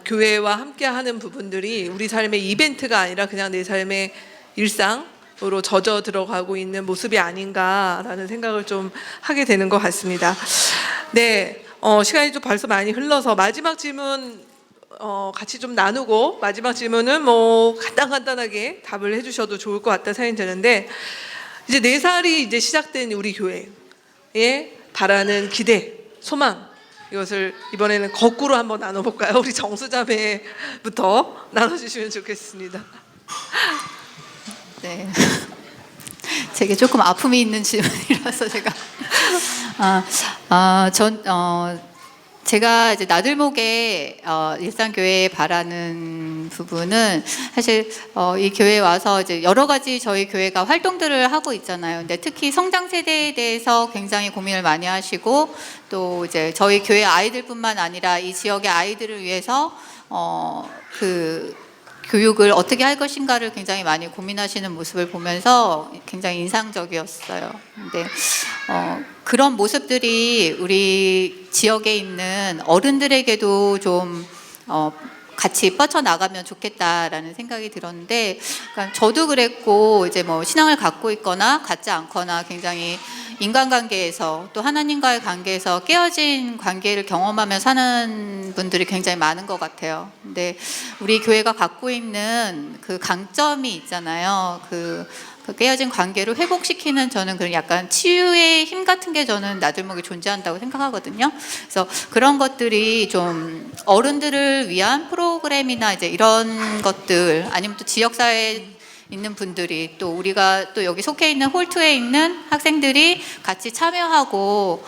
교회와 함께하는 부분들이 우리 삶의 이벤트가 아니라 그냥 내 삶의 일상으로 젖어 들어가고 있는 모습이 아닌가라는 생각을 좀 하게 되는 것 같습니다. 네, 시간이 좀 벌써 많이 흘러서 마지막 질문 같이 좀 나누고 마지막 질문은 간단하게 답을 해주셔도 좋을 것 같다 생각이 드는데 이제 4살이 이제 시작된 우리 교회에 바라는 기대, 소망 이것을 이번에는 거꾸로 한번 나눠볼까요? 우리 정수자매부터 나눠주시면 좋겠습니다. 네. 되게 조금 아픔이 있는 질문이라서 제가 이제 나들목에 일산교회에 바라는 부분은 사실 이 교회에 와서 이제 여러 가지 저희 교회가 활동들을 하고 있잖아요. 근데 특히 성장 세대에 대해서 굉장히 고민을 많이 하시고 또 이제 저희 교회 아이들뿐만 아니라 이 지역의 아이들을 위해서 그 교육을 어떻게 할 것인가를 굉장히 많이 고민하시는 모습을 보면서 굉장히 인상적이었어요. 근데 그런 모습들이 우리 지역에 있는 어른들에게도 좀 같이 뻗쳐나가면 좋겠다라는 생각이 들었는데, 그러니까 저도 그랬고 이제 신앙을 갖고 있거나 갖지 않거나 굉장히 인간관계에서 또 하나님과의 관계에서 깨어진 관계를 경험하며 사는 분들이 굉장히 많은 것 같아요. 근데 우리 교회가 갖고 있는 그 강점이 있잖아요. 그 깨어진 관계를 회복시키는 저는 그런 약간 치유의 힘 같은 게 저는 나들목에 존재한다고 생각하거든요. 그래서 그런 것들이 좀 어른들을 위한 프로그램이나 이제 이런 것들 아니면 또 지역사회에 있는 분들이 또 우리가 또 여기 속해 있는 홀트에 있는 학생들이 같이 참여하고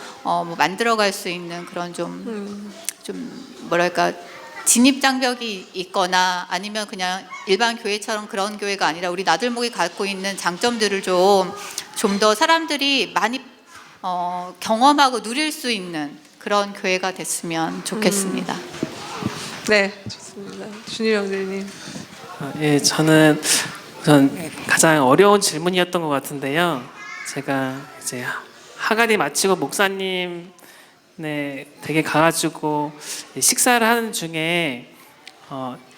만들어갈 수 있는 그런 좀 뭐랄까 진입 장벽이 있거나 아니면 그냥 일반 교회처럼 그런 교회가 아니라 우리 나들목이 갖고 있는 장점들을 좀 더 사람들이 많이 경험하고 누릴 수 있는 그런 교회가 됐으면 좋겠습니다. 네, 좋습니다. 준일 형제님. 예, 저는 우선 가장 어려운 질문이었던 것 같은데요. 제가 이제 하가리 마치고 목사님 댁에 가가지고 식사를 하는 중에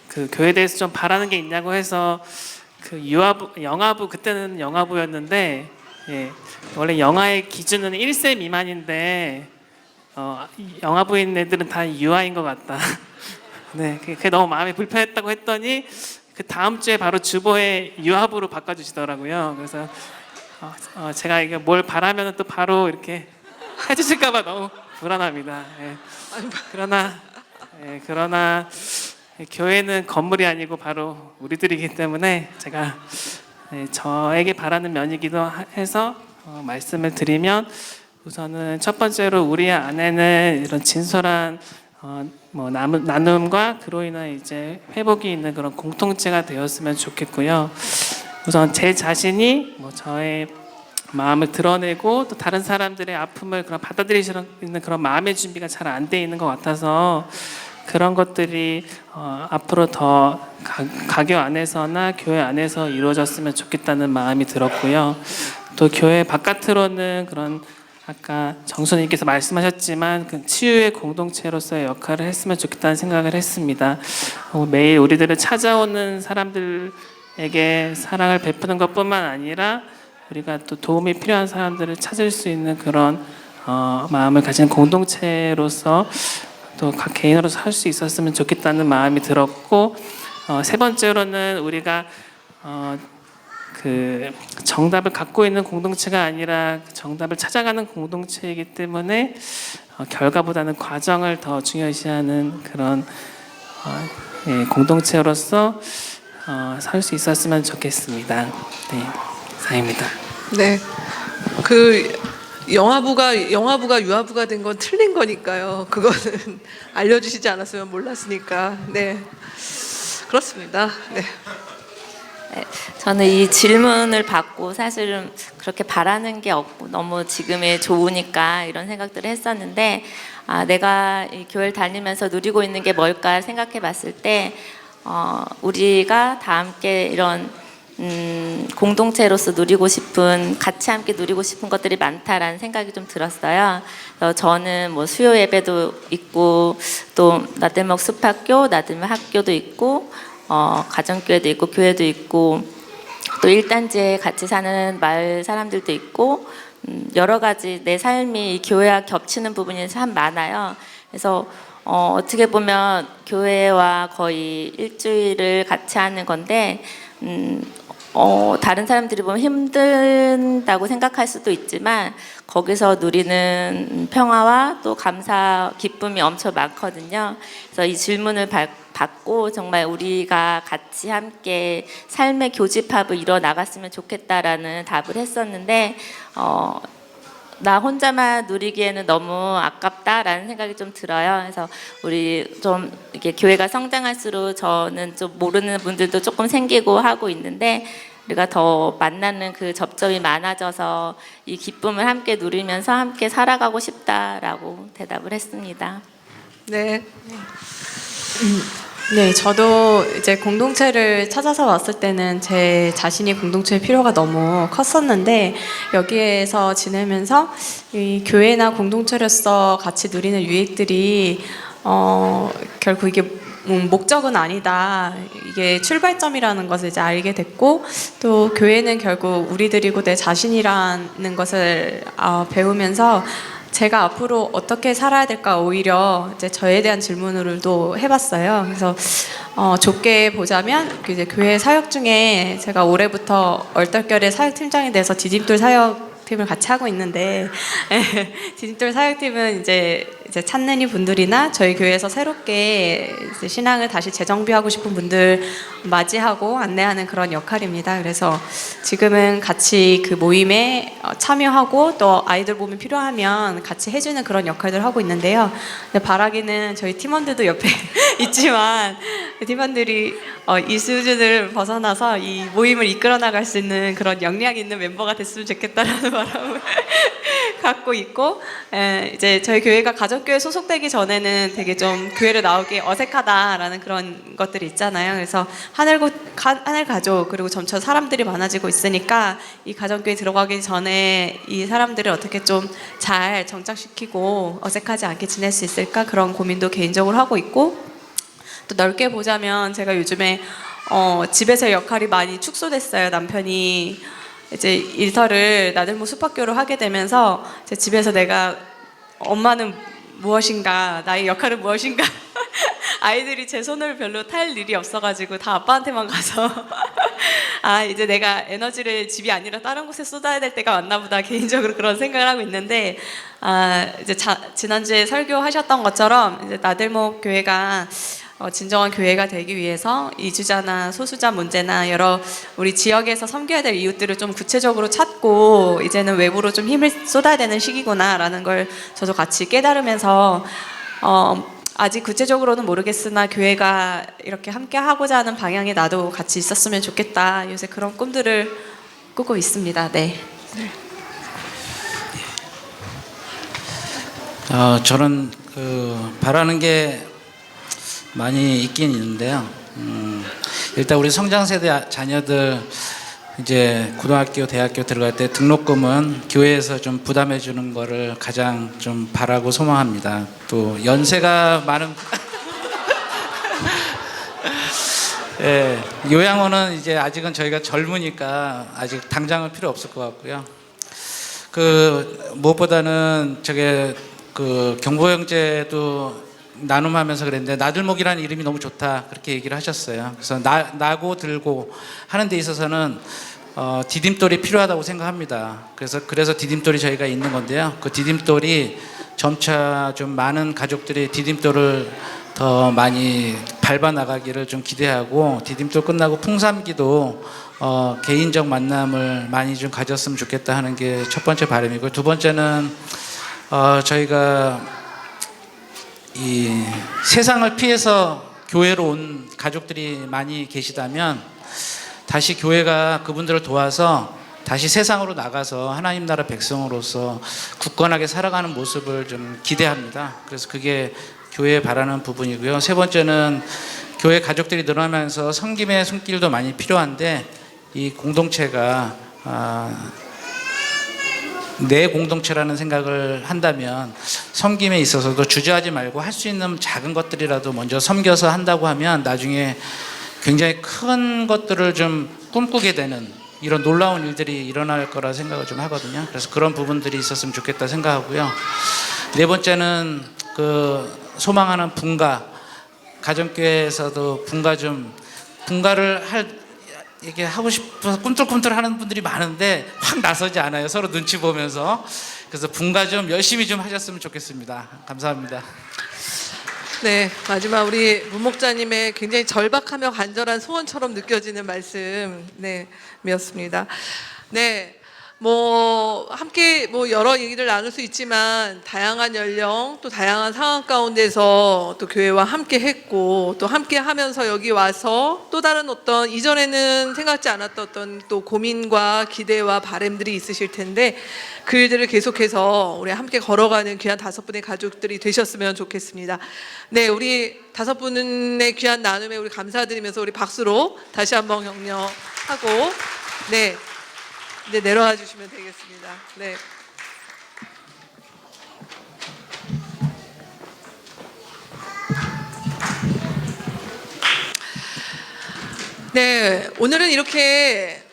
그 교회에 대해서 좀 바라는 게 있냐고 해서 그 영아부 그때는 영아부였는데 원래 영아의 기준은 1세 미만인데 영아부인 애들은 다 유아인 것 같다. 네, 그게 너무 마음이 불편했다고 했더니 그 다음 주에 바로 주보에 유아부로 바꿔주시더라고요. 그래서 제가 이게 뭘 바라면 또 바로 이렇게 해주실까봐 너무 불안합니다. 예. 그러나 교회는 건물이 아니고 바로 우리들이기 때문에 제가 저에게 바라는 면이기도 해서 말씀을 드리면, 우선은 첫 번째로 우리 안에는 이런 진솔한 나눔과 그로 인한 이제 회복이 있는 그런 공동체가 되었으면 좋겠고요. 우선 제 자신이 저의 마음을 드러내고 또 다른 사람들의 아픔을 그런 받아들일 수 있는 그런 마음의 준비가 잘 안 돼 있는 것 같아서, 그런 것들이 앞으로 더 가교 안에서나 교회 안에서 이루어졌으면 좋겠다는 마음이 들었고요. 또 교회 바깥으로는 그런 아까 정수님께서 말씀하셨지만 그 치유의 공동체로서의 역할을 했으면 좋겠다는 생각을 했습니다. 매일 우리들을 찾아오는 사람들에게 사랑을 베푸는 것뿐만 아니라 우리가 또 도움이 필요한 사람들을 찾을 수 있는 그런 마음을 가진 공동체로서 또 각 개인으로서 할 수 있었으면 좋겠다는 마음이 들었고, 세 번째로는 우리가 그 정답을 갖고 있는 공동체가 아니라 정답을 찾아가는 공동체이기 때문에 결과보다는 과정을 더 중요시하는 그런 공동체로서 살 수 있었으면 좋겠습니다. 네, 이상입니다. 네. 그 영화부가 유아부가 된 건 틀린 거니까요. 그거는 알려주시지 않았으면 몰랐으니까. 네. 그렇습니다. 네. 네, 저는 이 질문을 받고 사실은 그렇게 바라는 게 없고 너무 지금이 좋으니까 이런 생각들을 했었는데, 내가 이 교회를 다니면서 누리고 있는 게 뭘까 생각해 봤을 때 우리가 다 함께 이런 공동체로서 누리고 싶은, 같이 함께 누리고 싶은 것들이 많다라는 생각이 좀 들었어요. 그래서 저는 수요 예배도 있고, 또 나들목 숲학교, 나들목 학교도 있고, 가정교회도 있고, 교회도 있고, 또 1단지에 같이 사는 마을 사람들도 있고, 여러 가지 내 삶이 이 교회와 겹치는 부분이 참 많아요. 그래서 어떻게 보면 교회와 거의 일주일을 같이 하는 건데, 다른 사람들이 보면 힘든다고 생각할 수도 있지만 거기서 누리는 평화와 또 감사, 기쁨이 엄청 많거든요. 그래서 이 질문을 받고 정말 우리가 같이 함께 삶의 교집합을 이뤄 나갔으면 좋겠다라는 답을 했었는데, 나 혼자만 누리기에는 너무 아깝다라는 생각이 좀 들어요. 그래서 우리 좀 이렇게 교회가 성장할수록 저는 좀 모르는 분들도 조금 생기고 하고 있는데, 우리가 더 만나는 그 접점이 많아져서 이 기쁨을 함께 누리면서 함께 살아가고 싶다라고 대답을 했습니다. 네. 네, 저도 이제 공동체를 찾아서 왔을 때는 제 자신이 공동체의 필요가 너무 컸었는데, 여기에서 지내면서 이 교회나 공동체로서 같이 누리는 유익들이 결국 이게 목적은 아니다, 이게 출발점이라는 것을 이제 알게 됐고, 또 교회는 결국 우리들이고 내 자신이라는 것을 배우면서 제가 앞으로 어떻게 살아야 될까 오히려 이제 저에 대한 질문으로도 해봤어요. 그래서 좁게 보자면 이제 교회 사역 중에 제가 올해부터 얼떨결에 사역팀장이 돼서 디딤돌 사역팀을 같이 하고 있는데, 디딤돌 사역팀은 이제 찾는 이 분들이나 저희 교회에서 새롭게 이제 신앙을 다시 재정비하고 싶은 분들 맞이하고 안내하는 그런 역할입니다. 그래서 지금은 같이 그 모임에 참여하고 또 아이들 몸이 필요하면 같이 해주는 그런 역할들을 하고 있는데요. 바라기는 저희 팀원들도 옆에 있지만 팀원들이 이 수준을 벗어나서 이 모임을 이끌어 나갈 수 있는 그런 역량 있는 멤버가 됐으면 좋겠다라는 바람을 갖고 있고, 이제 저희 교회가 가정교회 소속되기 전에는 되게 좀 교회를 나오기 어색하다라는 그런 것들이 있잖아요. 그래서 하늘 가족, 그리고 점차 사람들이 많아지고 있으니까 이 가정교회 들어가기 전에 이 사람들을 어떻게 좀 잘 정착시키고 어색하지 않게 지낼 수 있을까, 그런 고민도 개인적으로 하고 있고, 또 넓게 보자면 제가 요즘에 집에서의 역할이 많이 축소됐어요. 남편이 이제 일터를 나들목 숲학교로 하게 되면서 제 집에서 내가 엄마는 무엇인가, 나의 역할은 무엇인가 아이들이 제 손을 별로 탈 일이 없어가지고 다 아빠한테만 가서 아 이제 내가 에너지를 집이 아니라 다른 곳에 쏟아야 될 때가 왔나 보다 개인적으로 그런 생각을 하고 있는데 아 이제 지난주에 설교하셨던 것처럼 이제 나들목 교회가 진정한 교회가 되기 위해서 이주자나 소수자 문제나 여러 우리 지역에서 섬겨야 될 이웃들을 좀 구체적으로 찾고 이제는 외부로 좀 힘을 쏟아야 되는 시기구나라는 걸 저도 같이 깨달으면서 아직 구체적으로는 모르겠으나 교회가 이렇게 함께 하고자 하는 방향에 나도 같이 있었으면 좋겠다. 요새 그런 꿈들을 꾸고 있습니다. 네. 저는 바라는 게 많이 있긴 있는데요. 일단 우리 성장세대 자녀들 이제 고등학교, 대학교 들어갈 때 등록금은 교회에서 좀 부담해 주는 거를 가장 좀 바라고 소망합니다. 또 연세가 많은 예, 요양원은 이제 아직은 저희가 젊으니까 아직 당장은 필요 없을 것 같고요. 무엇보다는 경보 형제도 나눔하면서 그랬는데 나들목이라는 이름이 너무 좋다 그렇게 얘기를 하셨어요. 그래서 나고 들고 하는 데 있어서는 디딤돌이 필요하다고 생각합니다. 그래서 디딤돌이 저희가 있는 건데요. 그 디딤돌이 점차 좀 많은 가족들이 디딤돌을 더 많이 밟아 나가기를 좀 기대하고 디딤돌 끝나고 풍삼기도 개인적 만남을 많이 좀 가졌으면 좋겠다 하는 게 첫 번째 바람이고 두 번째는 저희가 이 세상을 피해서 교회로 온 가족들이 많이 계시다면 다시 교회가 그분들을 도와서 다시 세상으로 나가서 하나님 나라 백성으로서 굳건하게 살아가는 모습을 좀 기대합니다. 그래서 그게 교회에 바라는 부분이고요. 세 번째는 교회 가족들이 늘어나면서 섬김의 손길도 많이 필요한데 이 공동체가 내 공동체라는 생각을 한다면 섬김에 있어서도 주저하지 말고 할 수 있는 작은 것들이라도 먼저 섬겨서 한다고 하면 나중에 굉장히 큰 것들을 좀 꿈꾸게 되는 이런 놀라운 일들이 일어날 거라 생각을 좀 하거든요. 그래서 그런 부분들이 있었으면 좋겠다 생각하고요. 네 번째는 소망하는 분가, 가정교회에서도 분가를 이게 하고 싶어서 꿈틀꿈틀 하는 분들이 많은데 확 나서지 않아요. 서로 눈치 보면서. 그래서 분가 좀 열심히 좀 하셨으면 좋겠습니다. 감사합니다. 네, 마지막 우리 문 목자님의 굉장히 절박하며 간절한 소원처럼 느껴지는 말씀이었습니다. 네, 함께 여러 얘기를 나눌 수 있지만 다양한 연령 또 다양한 상황 가운데서 또 교회와 함께 했고 또 함께 하면서 여기 와서 또 다른 어떤 이전에는 생각지 않았던 어떤 또 고민과 기대와 바람들이 있으실 텐데 그 일들을 계속해서 우리 함께 걸어가는 귀한 5분의 가족들이 되셨으면 좋겠습니다. 네, 우리 5분의 귀한 나눔에 우리 감사드리면서 우리 박수로 다시 한번 격려하고 네, 내려와 주시면 되겠습니다. 네. 네, 오늘은 이렇게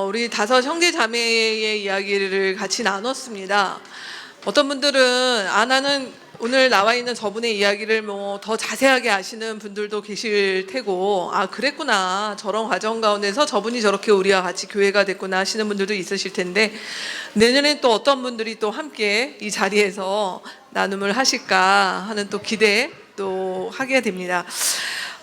우리 5 형제 자매의 이야기를 같이 나눴습니다. 어떤 분들은 나는 오늘 나와 있는 저분의 이야기를 더 자세하게 아시는 분들도 계실 테고 그랬구나 저런 과정 가운데서 저분이 저렇게 우리와 같이 교회가 됐구나 하시는 분들도 있으실 텐데 내년엔 또 어떤 분들이 또 함께 이 자리에서 나눔을 하실까 하는 또 기대 또 하게 됩니다.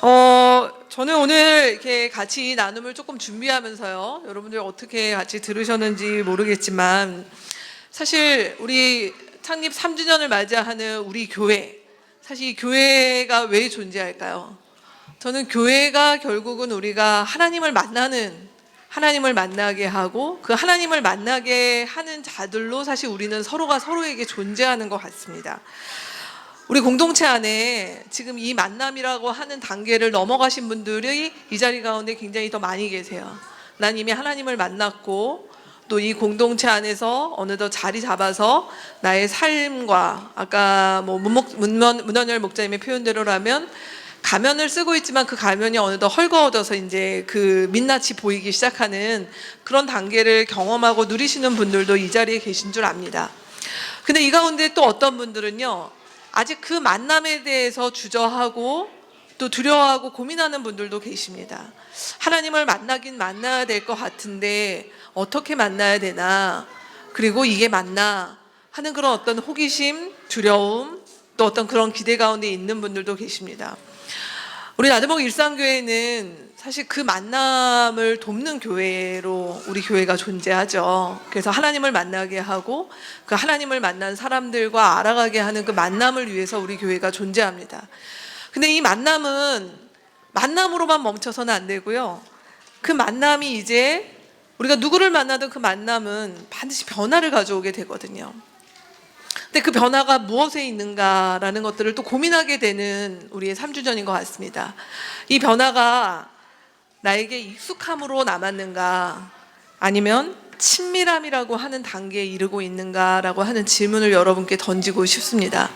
저는 오늘 이렇게 같이 이 나눔을 조금 준비하면서요 여러분들 어떻게 같이 들으셨는지 모르겠지만 사실 우리 창립 3주년을 맞이하는 우리 교회, 사실 이 교회가 왜 존재할까요? 저는 교회가 결국은 우리가 하나님을 만나게 하고 그 하나님을 만나게 하는 자들로 사실 우리는 서로가 서로에게 존재하는 것 같습니다. 우리 공동체 안에 지금 이 만남이라고 하는 단계를 넘어가신 분들이 이 자리 가운데 굉장히 더 많이 계세요. 난 이미 하나님을 만났고 또 이 공동체 안에서 어느덧 자리 잡아서 나의 삶과 아까 문원열 목자님의 표현대로라면 가면을 쓰고 있지만 그 가면이 어느덧 헐거워져서 이제 그 민낯이 보이기 시작하는 그런 단계를 경험하고 누리시는 분들도 이 자리에 계신 줄 압니다. 근데 이 가운데 또 어떤 분들은요 아직 그 만남에 대해서 주저하고 또 두려워하고 고민하는 분들도 계십니다. 하나님을 만나긴 만나야 될 것 같은데 어떻게 만나야 되나, 그리고 이게 맞나 하는 그런 어떤 호기심, 두려움, 또 어떤 그런 기대 가운데 있는 분들도 계십니다. 우리 나들목 일상교회는 사실 그 만남을 돕는 교회로 우리 교회가 존재하죠. 그래서 하나님을 만나게 하고 그 하나님을 만난 사람들과 알아가게 하는 그 만남을 위해서 우리 교회가 존재합니다. 근데 이 만남은 만남으로만 멈춰서는 안 되고요. 그 만남이 이제 우리가 누구를 만나든 그 만남은 반드시 변화를 가져오게 되거든요. 근데 그 변화가 무엇에 있는가라는 것들을 또 고민하게 되는 우리의 3주 전인 것 같습니다. 이 변화가 나에게 익숙함으로 남았는가, 아니면 친밀함이라고 하는 단계에 이르고 있는가라고 하는 질문을 여러분께 던지고 싶습니다.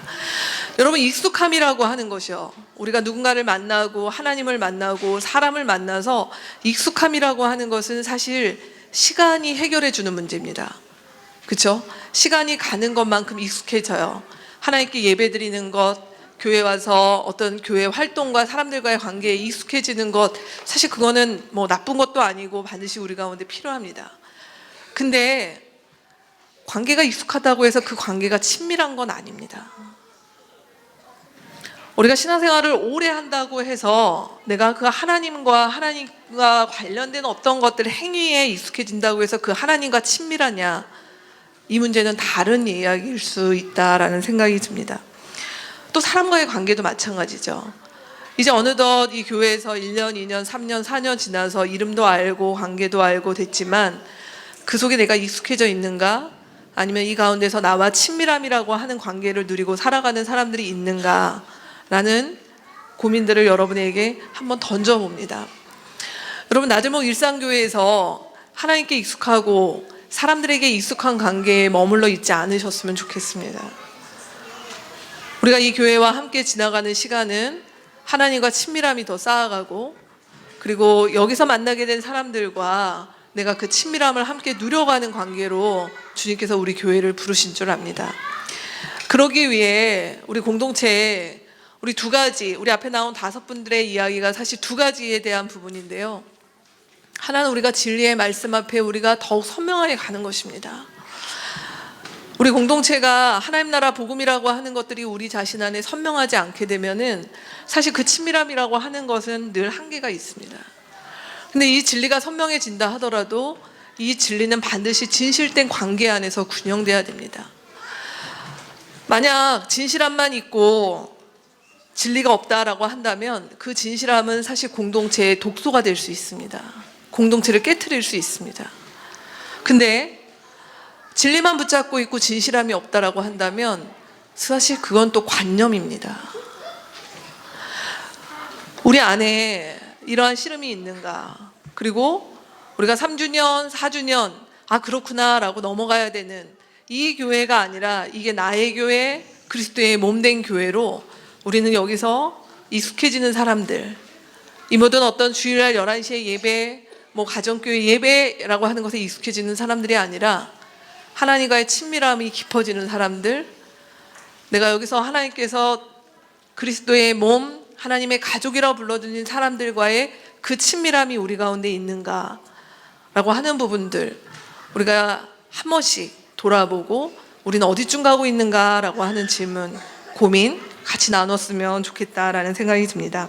여러분, 익숙함이라고 하는 것이요, 우리가 누군가를 만나고 하나님을 만나고 사람을 만나서 익숙함이라고 하는 것은 사실 시간이 해결해 주는 문제입니다. 그렇죠? 시간이 가는 것만큼 익숙해져요. 하나님께 예배드리는 것, 교회 와서 어떤 교회 활동과 사람들과의 관계에 익숙해지는 것, 사실 그거는 뭐 나쁜 것도 아니고 반드시 우리 가운데 필요합니다. 근데 관계가 익숙하다고 해서 그 관계가 친밀한 건 아닙니다. 우리가 신앙생활을 오래 한다고 해서 내가 그 하나님과 관련된 어떤 것들 행위에 익숙해진다고 해서 그 하나님과 친밀하냐, 이 문제는 다른 이야기일 수 있다라는 생각이 듭니다. 또 사람과의 관계도 마찬가지죠. 이제 어느덧 이 교회에서 1년, 2년, 3년, 4년 지나서 이름도 알고 관계도 알고 됐지만 그 속에 내가 익숙해져 있는가, 아니면 이 가운데서 나와 친밀함이라고 하는 관계를 누리고 살아가는 사람들이 있는가라는 고민들을 여러분에게 한번 던져봅니다. 여러분, 나들목 일상교회에서 하나님께 익숙하고 사람들에게 익숙한 관계에 머물러 있지 않으셨으면 좋겠습니다. 우리가 이 교회와 함께 지나가는 시간은 하나님과 친밀함이 더 쌓아가고, 그리고 여기서 만나게 된 사람들과 내가 그 친밀함을 함께 누려가는 관계로 주님께서 우리 교회를 부르신 줄 압니다. 그러기 위해 우리 공동체에 우리 두 가지, 우리 앞에 나온 5분들의 이야기가 사실 두 가지에 대한 부분인데요. 하나는 우리가 진리의 말씀 앞에 우리가 더욱 선명하게 가는 것입니다. 우리 공동체가 하나님 나라 복음이라고 하는 것들이 우리 자신 안에 선명하지 않게 되면은 사실 그 친밀함이라고 하는 것은 늘 한계가 있습니다. 근데 이 진리가 선명해진다 하더라도 이 진리는 반드시 진실된 관계 안에서 균형돼야 됩니다. 만약 진실함만 있고 진리가 없다라고 한다면 그 진실함은 사실 공동체의 독소가 될 수 있습니다. 공동체를 깨트릴 수 있습니다. 근데 진리만 붙잡고 있고 진실함이 없다라고 한다면 사실 그건 또 관념입니다. 우리 안에 이러한 씨름이 있는가, 그리고 우리가 3주년, 4주년 그렇구나 라고 넘어가야 되는 이 교회가 아니라 이게 나의 교회, 그리스도의 몸된 교회로 우리는 여기서 익숙해지는 사람들, 이 모든 어떤 주일날 11시에 예배, 뭐 가정교회 예배라고 하는 것에 익숙해지는 사람들이 아니라 하나님과의 친밀함이 깊어지는 사람들, 내가 여기서 하나님께서 그리스도의 몸, 하나님의 가족이라고 불러주는 사람들과의 그 친밀함이 우리 가운데 있는가 라고 하는 부분들, 우리가 한 번씩 돌아보고 우리는 어디쯤 가고 있는가 라고 하는 질문, 고민 같이 나눴으면 좋겠다라는 생각이 듭니다.